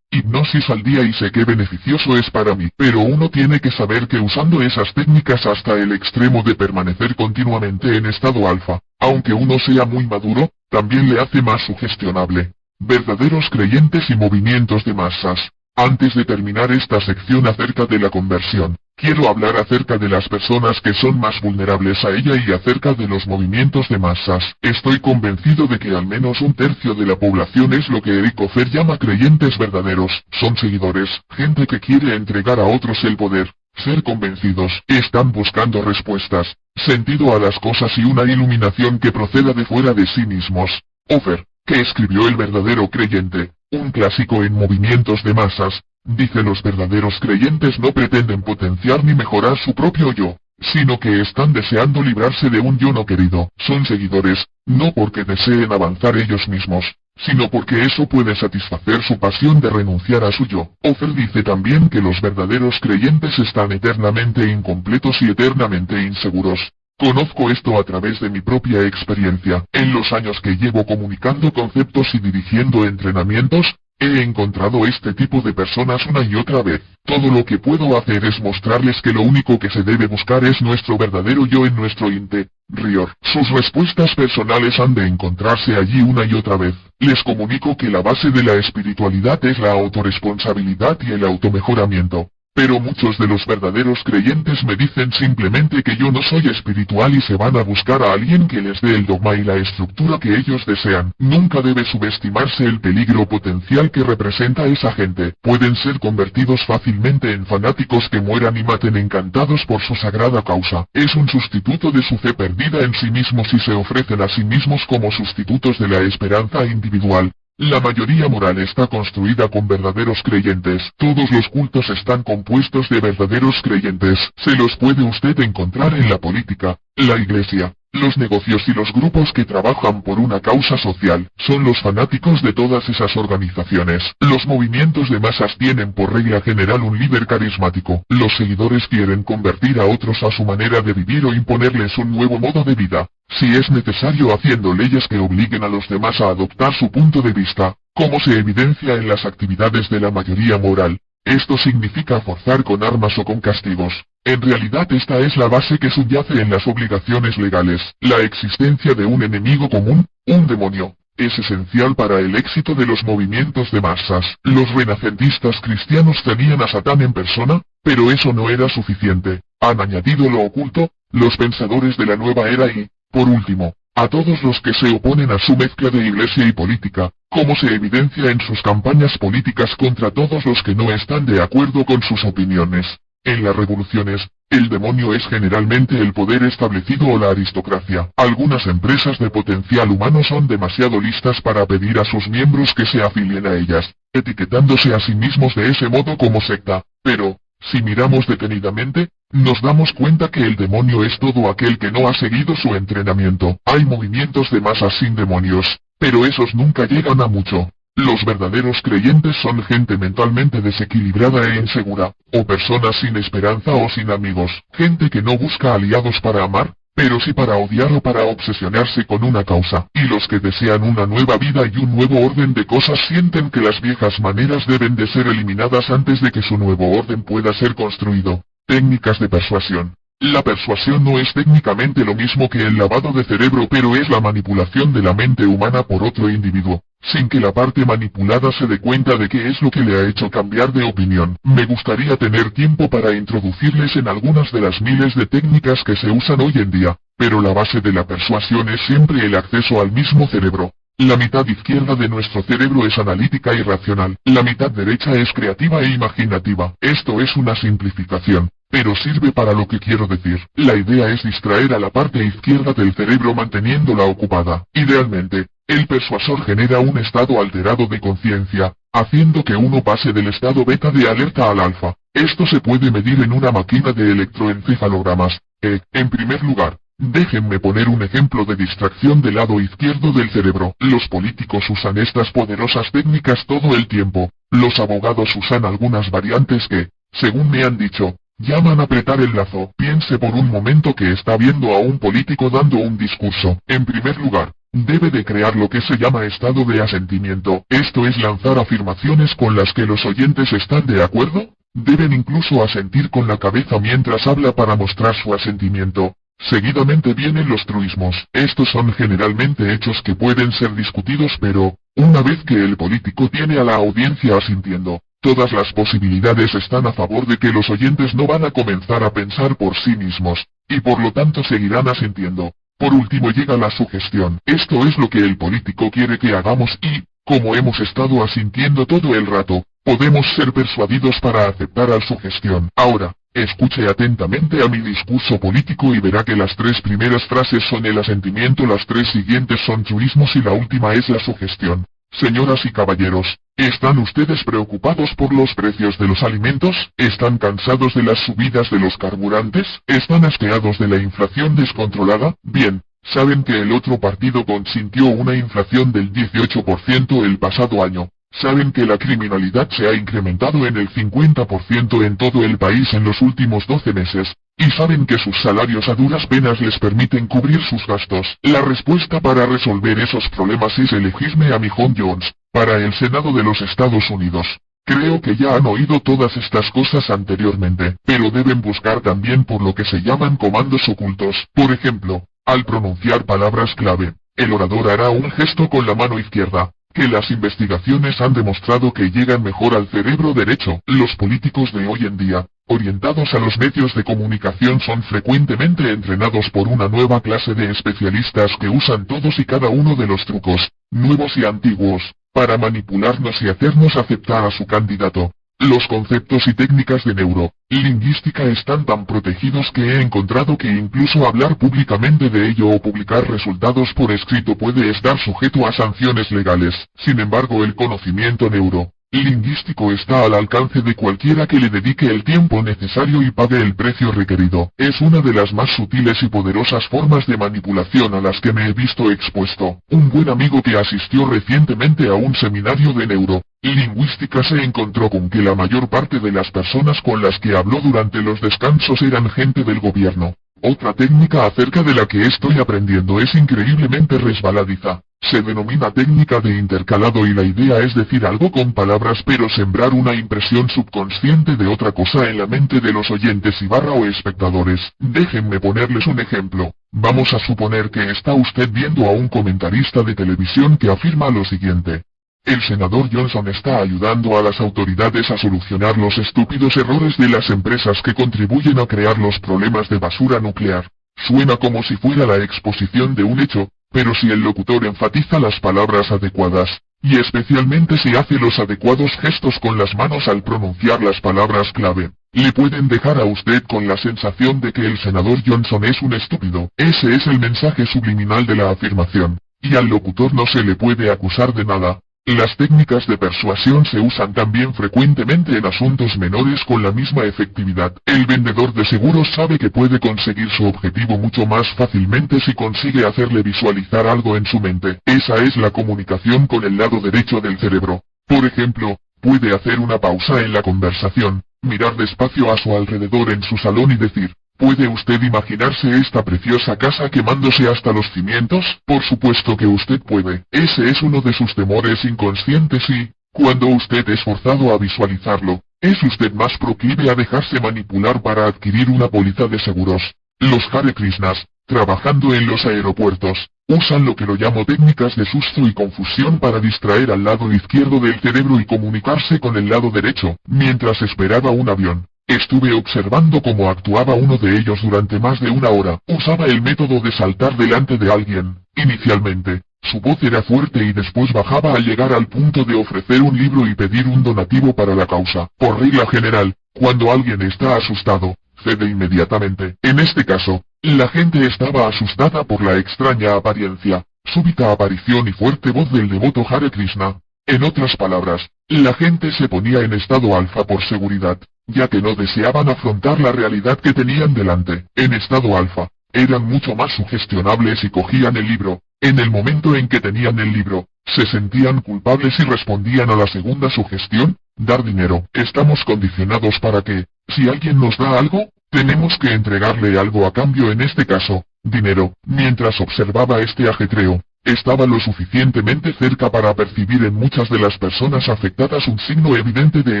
hipnosis al día y sé qué beneficioso es para mí. Pero uno tiene que saber que usando esas técnicas hasta el extremo de permanecer continuamente en estado alfa, aunque uno sea muy maduro, también le hace más sugestionable. Verdaderos creyentes y movimientos de masas. Antes de terminar esta sección acerca de la conversión, quiero hablar acerca de las personas que son más vulnerables a ella y acerca de los movimientos de masas. Estoy convencido de que al menos un tercio de la población es lo que Eric Offer llama creyentes verdaderos. Son seguidores, gente que quiere entregar a otros el poder, ser convencidos. Están buscando respuestas, sentido a las cosas y una iluminación que proceda de fuera de sí mismos. Offer, que escribió El verdadero creyente, un clásico en movimientos de masas, dice: los verdaderos creyentes no pretenden potenciar ni mejorar su propio yo, sino que están deseando librarse de un yo no querido. Son seguidores, no porque deseen avanzar ellos mismos, sino porque eso puede satisfacer su pasión de renunciar a su yo. Offer dice también que los verdaderos creyentes están eternamente incompletos y eternamente inseguros. Conozco esto a través de mi propia experiencia. En los años que llevo comunicando conceptos y dirigiendo entrenamientos, he encontrado este tipo de personas una y otra vez. Todo lo que puedo hacer es mostrarles que lo único que se debe buscar es nuestro verdadero yo en nuestro interior. Sus respuestas personales han de encontrarse allí una y otra vez. Les comunico que la base de la espiritualidad es la autorresponsabilidad y el automejoramiento. Pero muchos de los verdaderos creyentes me dicen simplemente que yo no soy espiritual y se van a buscar a alguien que les dé el dogma y la estructura que ellos desean. Nunca debe subestimarse el peligro potencial que representa esa gente. Pueden ser convertidos fácilmente en fanáticos que mueran y maten encantados por su sagrada causa. Es un sustituto de su fe perdida en sí mismos y se ofrecen a sí mismos como sustitutos de la esperanza individual. La mayoría moral está construida con verdaderos creyentes. Todos los cultos están compuestos de verdaderos creyentes. Se los puede usted encontrar en la política, la iglesia, los negocios y los grupos que trabajan por una causa social. Son los fanáticos de todas esas organizaciones. Los movimientos de masas tienen por regla general un líder carismático. Los seguidores quieren convertir a otros a su manera de vivir o imponerles un nuevo modo de vida. Si es necesario haciendo leyes que obliguen a los demás a adoptar su punto de vista, como se evidencia en las actividades de la mayoría moral. Esto significa forzar con armas o con castigos. En realidad esta es la base que subyace en las obligaciones legales. La existencia de un enemigo común, un demonio, es esencial para el éxito de los movimientos de masas. Los renacentistas cristianos tenían a Satán en persona, pero eso no era suficiente. Han añadido lo oculto, los pensadores de la nueva era y, por último, a todos los que se oponen a su mezcla de iglesia y política, como se evidencia en sus campañas políticas contra todos los que no están de acuerdo con sus opiniones. En las revoluciones, el demonio es generalmente el poder establecido o la aristocracia. Algunas empresas de potencial humano son demasiado listas para pedir a sus miembros que se afilien a ellas, etiquetándose a sí mismos de ese modo como secta. Pero, si miramos detenidamente, Nos damos cuenta que el demonio es todo aquel que no ha seguido su entrenamiento. Hay movimientos de masas sin demonios, pero esos nunca llegan a mucho. Los verdaderos creyentes son gente mentalmente desequilibrada e insegura, o personas sin esperanza o sin amigos, gente que no busca aliados para amar, pero sí para odiar o para obsesionarse con una causa. Y los que desean una nueva vida y un nuevo orden de cosas sienten que las viejas maneras deben de ser eliminadas antes de que su nuevo orden pueda ser construido. Técnicas de persuasión. La persuasión no es técnicamente lo mismo que el lavado de cerebro, pero es la manipulación de la mente humana por otro individuo, sin que la parte manipulada se dé cuenta de qué es lo que le ha hecho cambiar de opinión. Me gustaría tener tiempo para introducirles en algunas de las miles de técnicas que se usan hoy en día, pero la base de la persuasión es siempre el acceso al mismo cerebro. La mitad izquierda de nuestro cerebro es analítica y racional, la mitad derecha es creativa e imaginativa. Esto es una simplificación, pero sirve para lo que quiero decir. La idea es distraer a la parte izquierda del cerebro manteniéndola ocupada. Idealmente, el persuasor genera un estado alterado de conciencia, haciendo que uno pase del estado beta de alerta al alfa. Esto se puede medir en una máquina de electroencefalogramas. En primer lugar, déjenme poner un ejemplo de distracción del lado izquierdo del cerebro. Los políticos usan estas poderosas técnicas todo el tiempo. Los abogados usan algunas variantes que, según me han dicho, llaman apretar el lazo. Piense por un momento que está viendo a un político dando un discurso. En primer lugar, debe de crear lo que se llama estado de asentimiento. Esto es lanzar afirmaciones con las que los oyentes están de acuerdo. Deben incluso asentir con la cabeza mientras habla para mostrar su asentimiento. Seguidamente vienen los truismos. Estos son generalmente hechos que pueden ser discutidos, pero, una vez que el político tiene a la audiencia asintiendo, todas las posibilidades están a favor de que los oyentes no van a comenzar a pensar por sí mismos, y por lo tanto seguirán asintiendo. Por último llega la sugestión. Esto es lo que el político quiere que hagamos y, como hemos estado asintiendo todo el rato, podemos ser persuadidos para aceptar la sugestión. Ahora, escuche atentamente a mi discurso político y verá que las tres primeras frases son el asentimiento, las tres siguientes son truismos y la última es la sugestión. Señoras y caballeros, ¿están ustedes preocupados por los precios de los alimentos? ¿Están cansados de las subidas de los carburantes? ¿Están asqueados de la inflación descontrolada? Bien, saben que el otro partido consintió una inflación del 18% el pasado año. Saben que la criminalidad se ha incrementado en el 50% en todo el país en los últimos 12 meses, y saben que sus salarios a duras penas les permiten cubrir sus gastos. La respuesta para resolver esos problemas es elegirme a mi John Jones, para el Senado de los Estados Unidos. Creo que ya han oído todas estas cosas anteriormente, pero deben buscar también por lo que se llaman comandos ocultos. Por ejemplo, al pronunciar palabras clave, el orador hará un gesto con la mano izquierda, que las investigaciones han demostrado que llegan mejor al cerebro derecho. Los políticos de hoy en día, orientados a los medios de comunicación, son frecuentemente entrenados por una nueva clase de especialistas que usan todos y cada uno de los trucos, nuevos y antiguos, para manipularnos y hacernos aceptar a su candidato. Los conceptos y técnicas de neurolingüística están tan protegidos que he encontrado que incluso hablar públicamente de ello o publicar resultados por escrito puede estar sujeto a sanciones legales. Sin embargo, el conocimiento neurolingüístico está al alcance de cualquiera que le dedique el tiempo necesario y pague el precio requerido. Es una de las más sutiles y poderosas formas de manipulación a las que me he visto expuesto. Un buen amigo que asistió recientemente a un seminario de neurolingüística se encontró con que la mayor parte de las personas con las que habló durante los descansos eran gente del gobierno. Otra técnica acerca de la que estoy aprendiendo es increíblemente resbaladiza. Se denomina técnica de intercalado y la idea es decir algo con palabras pero sembrar una impresión subconsciente de otra cosa en la mente de los oyentes o espectadores. Déjenme ponerles un ejemplo. Vamos a suponer que está usted viendo a un comentarista de televisión que afirma lo siguiente: el senador Johnson está ayudando a las autoridades a solucionar los estúpidos errores de las empresas que contribuyen a crear los problemas de basura nuclear. Suena como si fuera la exposición de un hecho, pero si el locutor enfatiza las palabras adecuadas, y especialmente si hace los adecuados gestos con las manos al pronunciar las palabras clave, le pueden dejar a usted con la sensación de que el senador Johnson es un estúpido. Ese es el mensaje subliminal de la afirmación, y al locutor no se le puede acusar de nada. Las técnicas de persuasión se usan también frecuentemente en asuntos menores con la misma efectividad. El vendedor de seguros sabe que puede conseguir su objetivo mucho más fácilmente si consigue hacerle visualizar algo en su mente. Esa es la comunicación con el lado derecho del cerebro. Por ejemplo, puede hacer una pausa en la conversación, mirar despacio a su alrededor en su salón y decir: ¿puede usted imaginarse esta preciosa casa quemándose hasta los cimientos? Por supuesto que usted puede. Ese es uno de sus temores inconscientes y, cuando usted es forzado a visualizarlo, es usted más proclive a dejarse manipular para adquirir una póliza de seguros. Los Hare Krishnas, trabajando en los aeropuertos, usan lo que lo llamo técnicas de susto y confusión para distraer al lado izquierdo del cerebro y comunicarse con el lado derecho. Mientras esperaba un avión, estuve observando cómo actuaba uno de ellos durante más de una hora. Usaba el método de saltar delante de alguien. Inicialmente, su voz era fuerte y después bajaba al llegar al punto de ofrecer un libro y pedir un donativo para la causa. Por regla general, cuando alguien está asustado, cede inmediatamente. En este caso, la gente estaba asustada por la extraña apariencia, súbita aparición y fuerte voz del devoto Hare Krishna. En otras palabras, la gente se ponía en estado alfa por seguridad, ya que no deseaban afrontar la realidad que tenían delante. En estado alfa, eran mucho más sugestionables y cogían el libro. En el momento en que tenían el libro, se sentían culpables y respondían a la segunda sugestión: dar dinero. Estamos condicionados para que, si alguien nos da algo, tenemos que entregarle algo a cambio, en este caso, dinero. Mientras observaba este ajetreo, estaba lo suficientemente cerca para percibir en muchas de las personas afectadas un signo evidente de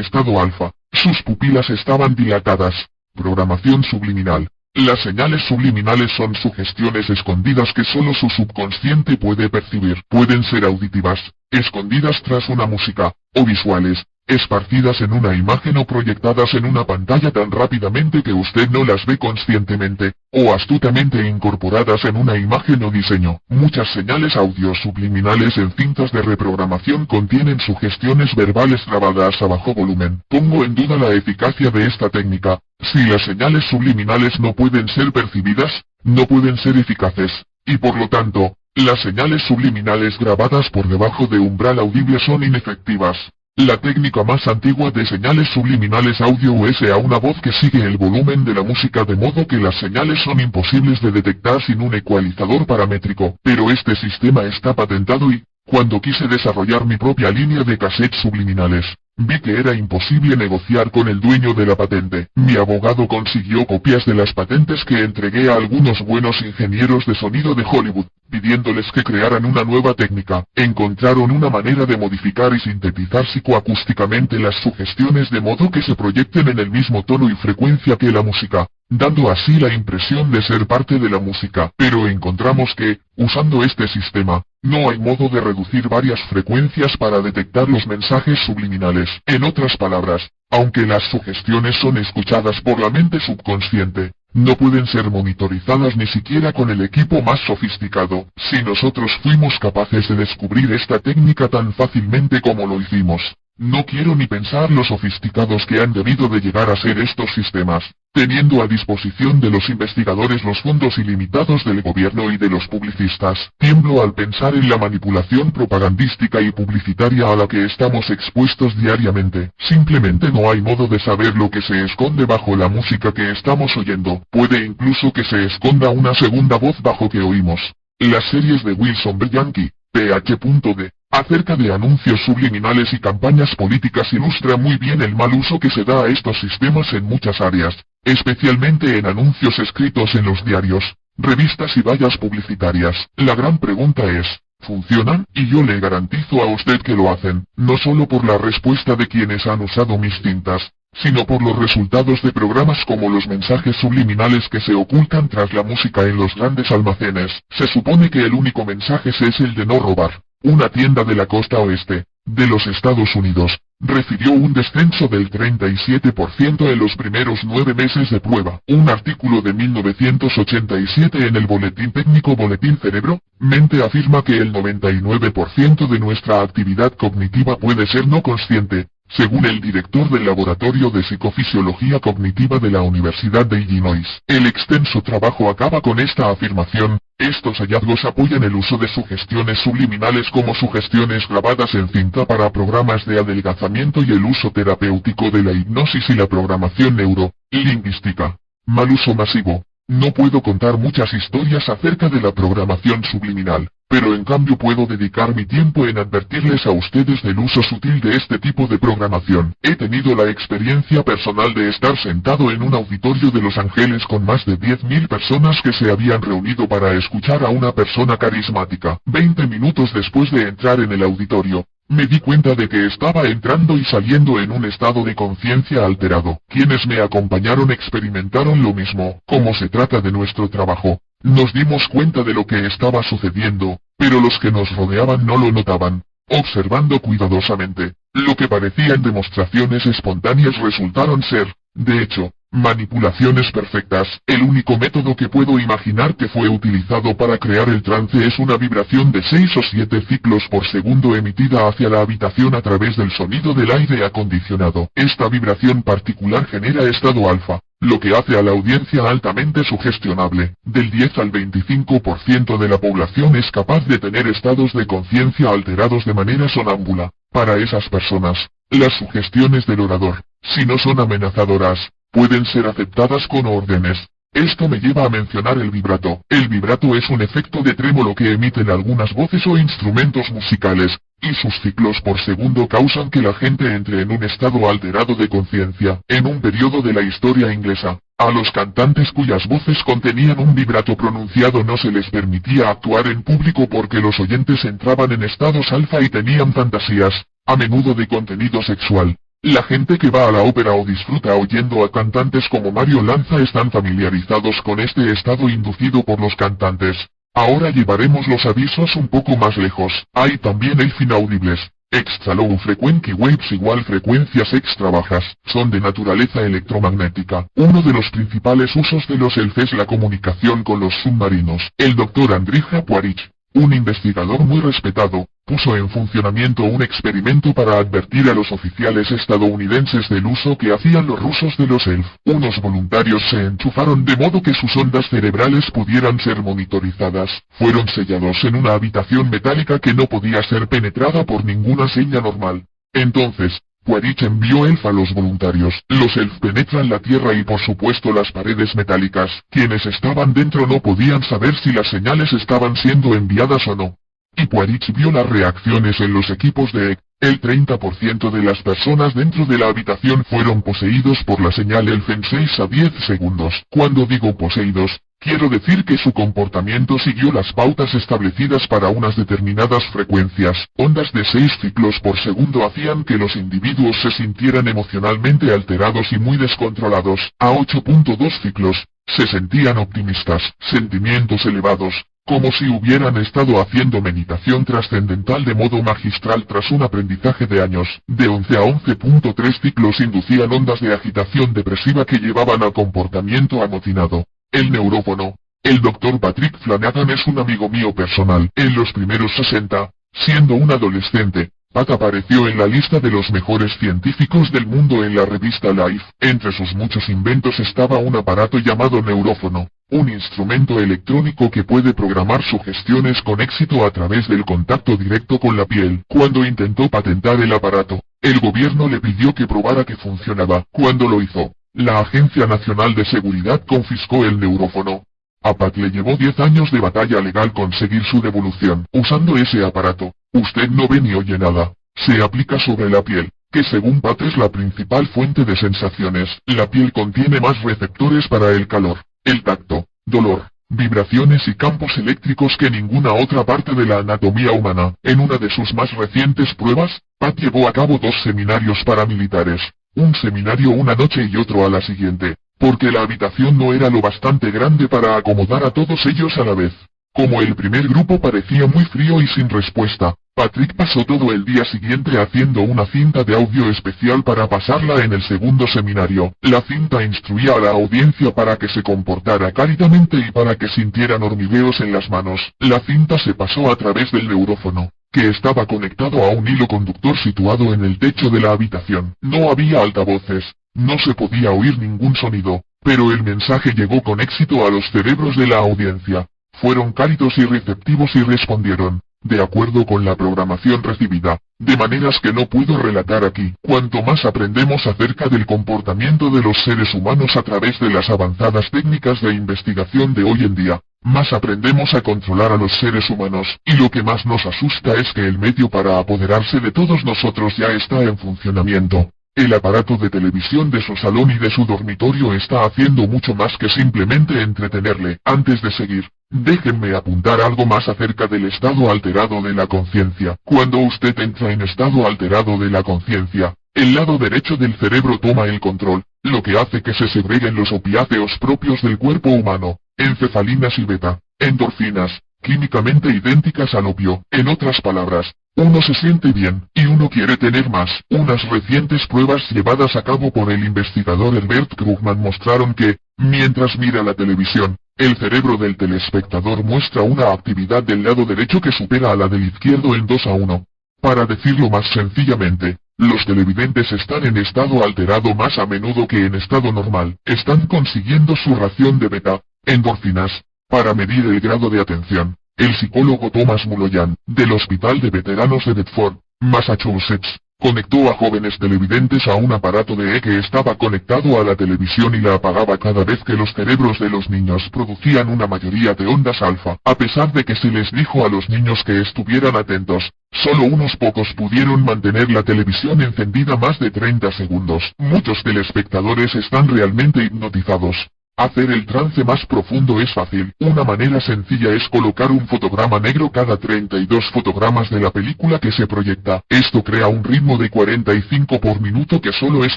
estado alfa. Sus pupilas estaban dilatadas. Programación subliminal. Las señales subliminales son sugestiones escondidas que solo su subconsciente puede percibir. Pueden ser auditivas, escondidas tras una música, o visuales, esparcidas en una imagen o proyectadas en una pantalla tan rápidamente que usted no las ve conscientemente, o astutamente incorporadas en una imagen o diseño. Muchas señales audio subliminales en cintas de reprogramación contienen sugestiones verbales grabadas a bajo volumen. Pongo en duda la eficacia de esta técnica. Si las señales subliminales no pueden ser percibidas, no pueden ser eficaces, y por lo tanto, las señales subliminales grabadas por debajo de umbral audible son inefectivas. La técnica más antigua de señales subliminales audio es a una voz que sigue el volumen de la música, de modo que las señales son imposibles de detectar sin un ecualizador paramétrico. Pero este sistema está patentado y, cuando quise desarrollar mi propia línea de cassettes subliminales, vi que era imposible negociar con el dueño de la patente. Mi abogado consiguió copias de las patentes que entregué a algunos buenos ingenieros de sonido de Hollywood, pidiéndoles que crearan una nueva técnica. Encontraron una manera de modificar y sintetizar psicoacústicamente las sugestiones de modo que se proyecten en el mismo tono y frecuencia que la música, dando así la impresión de ser parte de la música. Pero encontramos que, usando este sistema, no hay modo de reducir varias frecuencias para detectar los mensajes subliminales. En otras palabras, aunque las sugestiones son escuchadas por la mente subconsciente, no pueden ser monitorizadas ni siquiera con el equipo más sofisticado. Si nosotros fuimos capaces de descubrir esta técnica tan fácilmente como lo hicimos, no quiero ni pensar lo sofisticados que han debido de llegar a ser estos sistemas, teniendo a disposición de los investigadores los fondos ilimitados del gobierno y de los publicistas. Tiemblo al pensar en la manipulación propagandística y publicitaria a la que estamos expuestos diariamente. Simplemente no hay modo de saber lo que se esconde bajo la música que estamos oyendo. Puede incluso que se esconda una segunda voz bajo que oímos. Las series de Wilson B. Yankee, Ph.D. acerca de anuncios subliminales y campañas políticas ilustra muy bien el mal uso que se da a estos sistemas en muchas áreas, especialmente en anuncios escritos en los diarios, revistas y vallas publicitarias. La gran pregunta es, ¿funcionan? Y yo le garantizo a usted que lo hacen, no solo por la respuesta de quienes han usado mis cintas, sino por los resultados de programas como los mensajes subliminales que se ocultan tras la música en los grandes almacenes. Se supone que el único mensaje es el de no robar. Una tienda de la costa oeste, de los Estados Unidos, recibió un descenso del 37% en los primeros 9 meses de prueba. Un artículo de 1987 en el Boletín Técnico Boletín Cerebro, Mente afirma que el 99% de nuestra actividad cognitiva puede ser no consciente, según el director del Laboratorio de Psicofisiología Cognitiva de la Universidad de Illinois. El extenso trabajo acaba con esta afirmación, Estos hallazgos apoyan el uso de sugestiones subliminales como sugestiones grabadas en cinta para programas de adelgazamiento y el uso terapéutico de la hipnosis y la programación neurolingüística. Mal uso masivo. No puedo contar muchas historias acerca de la programación subliminal, pero en cambio puedo dedicar mi tiempo en advertirles a ustedes del uso sutil de este tipo de programación. He tenido la experiencia personal de estar sentado en un auditorio de Los Ángeles con más de 10.000 personas que se habían reunido para escuchar a una persona carismática. 20 minutos después de entrar en el auditorio, me di cuenta de que estaba entrando y saliendo en un estado de conciencia alterado. Quienes me acompañaron experimentaron lo mismo. Como se trata de nuestro trabajo, nos dimos cuenta de lo que estaba sucediendo, pero los que nos rodeaban no lo notaban. Observando cuidadosamente, lo que parecían demostraciones espontáneas resultaron ser, de hecho, manipulaciones perfectas. El único método que puedo imaginar que fue utilizado para crear el trance es una vibración de 6 o 7 ciclos por segundo emitida hacia la habitación a través del sonido del aire acondicionado. Esta vibración particular genera estado alfa, lo que hace a la audiencia altamente sugestionable. Del 10 al 25% de la población es capaz de tener estados de conciencia alterados de manera sonámbula. Para esas personas, las sugestiones del orador, si no son amenazadoras, pueden ser aceptadas con órdenes. Esto me lleva a mencionar el vibrato. El vibrato es un efecto de trémolo que emiten algunas voces o instrumentos musicales, y sus ciclos por segundo causan que la gente entre en un estado alterado de conciencia. En un periodo de la historia inglesa, a los cantantes cuyas voces contenían un vibrato pronunciado no se les permitía actuar en público porque los oyentes entraban en estados alfa y tenían fantasías, a menudo de contenido sexual. La gente que va a la ópera o disfruta oyendo a cantantes como Mario Lanza están familiarizados con este estado inducido por los cantantes. Ahora llevaremos los avisos un poco más lejos. Hay también elf inaudibles. Extra low frequency waves igual frecuencias extra bajas, son de naturaleza electromagnética. Uno de los principales usos de los elf es la comunicación con los submarinos. El Dr. Andrija Puarich, un investigador muy respetado, puso en funcionamiento un experimento para advertir a los oficiales estadounidenses del uso que hacían los rusos de los ELF. Unos voluntarios se enchufaron de modo que sus ondas cerebrales pudieran ser monitorizadas. Fueron sellados en una habitación metálica que no podía ser penetrada por ninguna seña normal. Entonces, Puarich envió ELF a los voluntarios. Los ELF penetran la tierra y por supuesto las paredes metálicas. Quienes estaban dentro no podían saber si las señales estaban siendo enviadas o no. Y Puarich vio las reacciones en los equipos de EC. El 30% de las personas dentro de la habitación fueron poseídos por la señal ELF en 6 a 10 segundos. Cuando digo poseídos, quiero decir que su comportamiento siguió las pautas establecidas para unas determinadas frecuencias. Ondas de 6 ciclos por segundo hacían que los individuos se sintieran emocionalmente alterados y muy descontrolados. A 8.2 ciclos, se sentían optimistas, sentimientos elevados, como si hubieran estado haciendo meditación trascendental de modo magistral tras un aprendizaje de años. De 11 a 11.3 ciclos inducían ondas de agitación depresiva que llevaban a comportamiento amotinado. El neurófono. El Dr. Patrick Flanagan es un amigo mío personal. En los primeros 60, siendo un adolescente, Pat apareció en la lista de los mejores científicos del mundo en la revista Life. Entre sus muchos inventos estaba un aparato llamado neurófono, un instrumento electrónico que puede programar sugestiones con éxito a través del contacto directo con la piel. Cuando intentó patentar el aparato, el gobierno le pidió que probara que funcionaba. Cuando lo hizo, la Agencia Nacional de Seguridad confiscó el neurófono. A Pat le llevó 10 años de batalla legal conseguir su devolución. Usando ese aparato, usted no ve ni oye nada. Se aplica sobre la piel, que según Pat es la principal fuente de sensaciones. La piel contiene más receptores para el calor, el tacto, dolor, vibraciones y campos eléctricos que ninguna otra parte de la anatomía humana. En una de sus más recientes pruebas, Pat llevó a cabo 2 seminarios paramilitares. Un seminario una noche y otro a la siguiente, porque la habitación no era lo bastante grande para acomodar a todos ellos a la vez. Como el primer grupo parecía muy frío y sin respuesta, Patrick pasó todo el día siguiente haciendo una cinta de audio especial para pasarla en el segundo seminario. La cinta instruía a la audiencia para que se comportara cálidamente y para que sintieran hormigueos en las manos. La cinta se pasó a través del neurófono, que estaba conectado a un hilo conductor situado en el techo de la habitación. No había altavoces, no se podía oír ningún sonido, pero el mensaje llegó con éxito a los cerebros de la audiencia. fueron cálidos y receptivos y respondieron, de acuerdo con la programación recibida, de maneras que no puedo relatar aquí. Cuanto más aprendemos acerca del comportamiento de los seres humanos a través de las avanzadas técnicas de investigación de hoy en día, más aprendemos a controlar a los seres humanos, y lo que más nos asusta es que el medio para apoderarse de todos nosotros ya está en funcionamiento. El aparato de televisión de su salón y de su dormitorio está haciendo mucho más que simplemente entretenerle. Antes de seguir, déjenme apuntar algo más acerca del estado alterado de la conciencia. Cuando usted entra en estado alterado de la conciencia, el lado derecho del cerebro toma el control, lo que hace que se segreguen los opiáceos propios del cuerpo humano, encefalinas y beta, endorfinas, químicamente idénticas al opio. En otras palabras, uno se siente bien, y uno quiere tener más. Unas recientes pruebas llevadas a cabo por el investigador Herbert Krugman mostraron que, mientras mira la televisión, el cerebro del telespectador muestra una actividad del lado derecho que supera a la del izquierdo en 2-1. Para decirlo más sencillamente, los televidentes están en estado alterado más a menudo que en estado normal. Están consiguiendo su ración de beta, endorfinas, para medir el grado de atención. El psicólogo Thomas Mulloyan, del Hospital de Veteranos de Bedford, Massachusetts, conectó a jóvenes televidentes a un aparato de que estaba conectado a la televisión y la apagaba cada vez que los cerebros de los niños producían una mayoría de ondas alfa. A pesar de que se les dijo a los niños que estuvieran atentos, solo unos pocos pudieron mantener la televisión encendida más de 30 segundos. Muchos telespectadores están realmente hipnotizados. Hacer el trance más profundo es fácil. Una manera sencilla es colocar un fotograma negro cada 32 fotogramas de la película que se proyecta. Esto crea un ritmo de 45 por minuto que solo es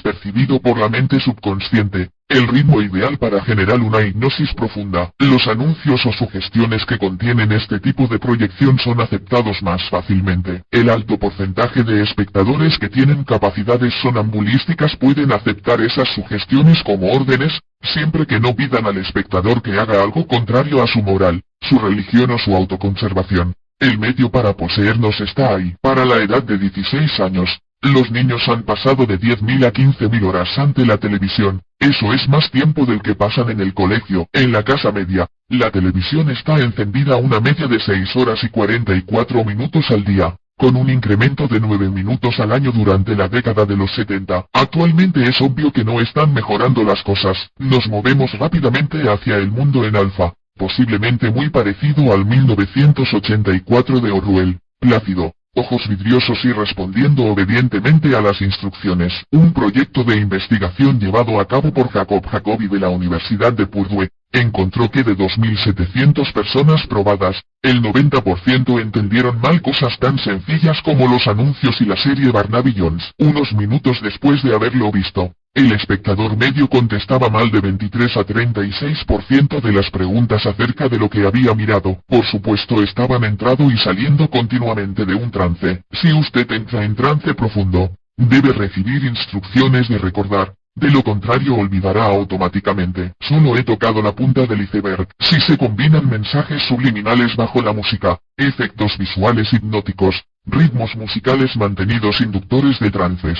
percibido por la mente subconsciente. El ritmo ideal para generar una hipnosis profunda. Los anuncios o sugestiones que contienen este tipo de proyección son aceptados más fácilmente. El alto porcentaje de espectadores que tienen capacidades sonambulísticas pueden aceptar esas sugestiones como órdenes, siempre que no pidan al espectador que haga algo contrario a su moral, su religión o su autoconservación. El medio para poseernos está ahí. Para la edad de 16 años, los niños han pasado de 10.000 a 15.000 horas ante la televisión. Eso es más tiempo del que pasan en el colegio. En la casa media, la televisión está encendida una media de 6 horas y 44 minutos al día, con un incremento de 9 minutos al año durante la década de los 70. Actualmente es obvio que no están mejorando las cosas. Nos movemos rápidamente hacia el mundo en alfa, posiblemente muy parecido al 1984 de Orwell, plácido, ojos vidriosos y respondiendo obedientemente a las instrucciones. Un proyecto de investigación llevado a cabo por Jacob Jacobi de la Universidad de Purdue, encontró que de 2.700 personas probadas, el 90% entendieron mal cosas tan sencillas como los anuncios y la serie Barnaby Jones. Unos minutos después de haberlo visto, el espectador medio contestaba mal de 23 a 36% de las preguntas acerca de lo que había mirado. Por supuesto estaban entrando y saliendo continuamente de un trance. Si usted entra en trance profundo, debe recibir instrucciones de recordar. De lo contrario olvidará automáticamente. Solo he tocado la punta del iceberg. Si se combinan mensajes subliminales bajo la música, efectos visuales hipnóticos, ritmos musicales mantenidos inductores de trances,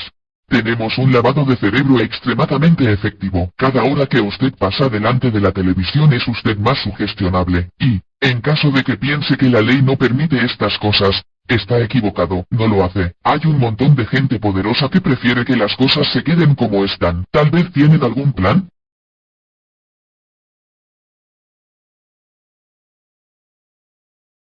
tenemos un lavado de cerebro extremadamente efectivo. Cada hora que usted pasa delante de la televisión es usted más sugestionable, y, en caso de que piense que la ley no permite estas cosas, está equivocado, no lo hace. Hay un montón de gente poderosa que prefiere que las cosas se queden como están. Tal vez tienen algún plan,